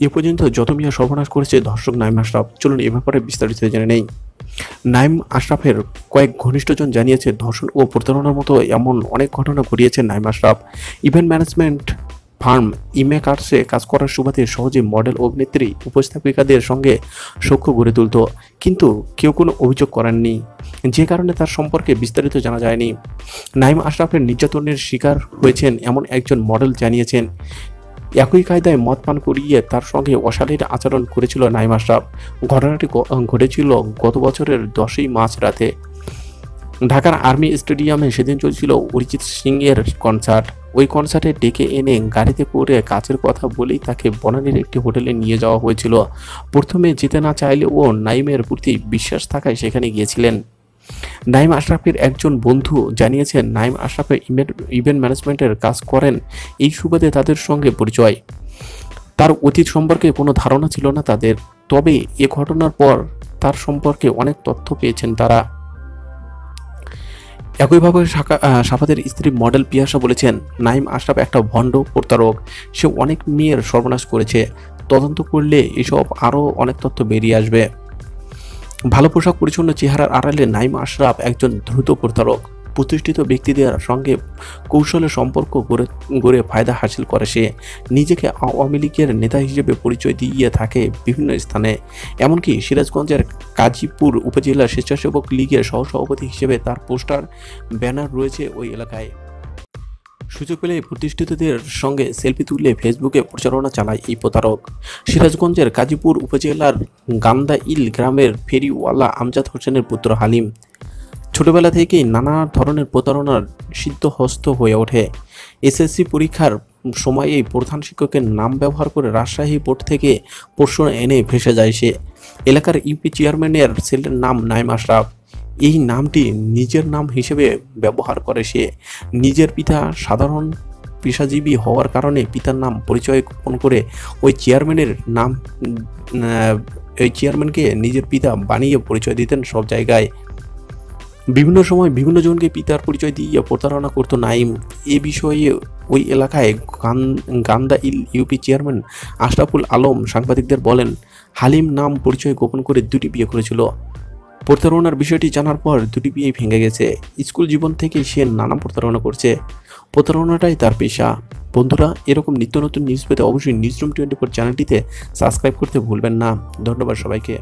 এ পর্যন্ত যত মিয়া সর্বনাশ করেছে ধর্ষক নাইম আশরাফ, চলুন এ ব্যাপারে বিস্তারিত জেনে নেই। নাইম আশরাফের কয়েক ঘনিষ্ঠজন জানিয়েছে, ধর্ষণ ও প্রতারণার মতো এমন অনেক ঘটনা ঘটিয়েছে Naim Ashraf. Event management firm ইমেকার্সে কাজ করার সুবাদে সহজে মডেল, অভিনেত্রী, উপস্থাপিকাদের সঙ্গে সখ্য গড়ে তুলত, কিন্তু কেউ কোনো অভিযোগ করেননি, যে কারণে তার সম্পর্কে বিস্তারিত জানা যায়নি। নাইম আশরাফের নির্যাতনের শিকার হয়েছেন এমন একজন মডেল জানিয়েছেন, একই কায়দায় মদ পান করিয়ে তার সঙ্গে অশালীন আচরণ করেছিল নাইম আশরাফ। ঘটনাটি ঘটেছিল গত বছরের 10ই মার্চ রাতে। ঢাকার আর্মি স্টেডিয়ামে সেদিন চলছিল অরিজিৎ সিং এর কনসার্ট। ওই কনসার্টে ডেকে এনে গাড়িতে করে কাজের কথা বলেই তাকে বনানীর একটি হোটেলে নিয়ে যাওয়া হয়েছিল। প্রথমে যেতে না চাইলেও নাইমের প্রতি বিশ্বাস থাকায় সেখানে গিয়েছিলেন। নাইম আশরাফের একজন বন্ধু জানিয়েছেন, নাইম আশরাফের ইভেন্ট ম্যানেজমেন্টের কাজ করেন, এই সুবাদে তাদের সঙ্গে পরিচয়। তার অতীত সম্পর্কে কোনো ধারণা ছিল না তাদের, তবে এ ঘটনার পর তার সম্পর্কে অনেক তথ্য পেয়েছেন তারা। একইভাবে সাফাতের স্ত্রী মডেল পিয়াসা বলেছেন, নাইম আশরাফ একটা ভণ্ড প্রতারক, সে অনেক মেয়ের সর্বনাশ করেছে। তদন্ত করলে এসব আরও অনেক তথ্য বেরিয়ে আসবে। ভালো পোশাক পরিচ্ছন্ন চেহারার আড়ালে নাইম আশরাফ একজন দ্রুত প্রতারক। প্রতিষ্ঠিত ব্যক্তিদের সঙ্গে কৌশলে সম্পর্ক গড়ে ফায়দা হাসিল করে সে। নিজেকে আওয়ামী লীগের নেতা হিসেবে পরিচয় দিয়ে থাকে বিভিন্ন স্থানে, এমনকি সিরাজগঞ্জের কাজীপুর উপজেলা স্বেচ্ছাসেবক লীগের সহসভাপতি হিসেবে তার পোস্টার, ব্যানার রয়েছে ওই এলাকায়। সুযোগ পেলে প্রতিষ্ঠিতদের সঙ্গে সেলফি তুলে ফেসবুকে প্রচারণা চালায় এই প্রতারক। সিরাজগঞ্জের কাজীপুর উপজেলার গান্দাইল গ্রামের ফেরিওয়ালা আমজাদ হোসেনের পুত্র হালিম ছোটবেলা থেকেই নানা ধরনের প্রতারণার সিদ্ধহস্ত হয়ে ওঠে। এসএসসি পরীক্ষার সময়েই প্রধান শিক্ষকের নাম ব্যবহার করে রাজশাহী বোর্ড থেকে প্রশ্ন এনে ভেসে যায় সে। এলাকার ইউপি চেয়ারম্যানের ছেলের নাম নাইম আশরাফ। এই নামটি নিজের নাম হিসেবে ব্যবহার করে সে। নিজের পিতা সাধারণ পেশাজীবী হওয়ার কারণে পিতার নাম পরিচয় গোপন করে ওই চেয়ারম্যানকে নিজের পিতা বানিয়ে পরিচয় দিতেন সব জায়গায়। বিভিন্ন সময় বিভিন্ন জনকে পিতার পরিচয় দিয়ে প্রতারণা করত নাইম। এ বিষয়ে ওই এলাকায় গান্দাইল ইউপি চেয়ারম্যান আশরাফুল আলম সাংবাদিকদের বলেন, হালিম নাম পরিচয় গোপন করে 2টি বিয়ে করেছিল। প্রতারণার বিষয়টি জানার পর 2টি বিয়ে ভেঙে গেছে। স্কুল জীবন থেকে সে নানা প্রতারণা করছে, প্রতারণাটাই তার পেশা। বন্ধুরা, এরকম নিত্য নতুন নিউজ পেতে অবশ্যই নিউজরুম 24 চ্যানেলটিতে সাবস্ক্রাইব করতে ভুলবেন না। ধন্যবাদ সবাইকে।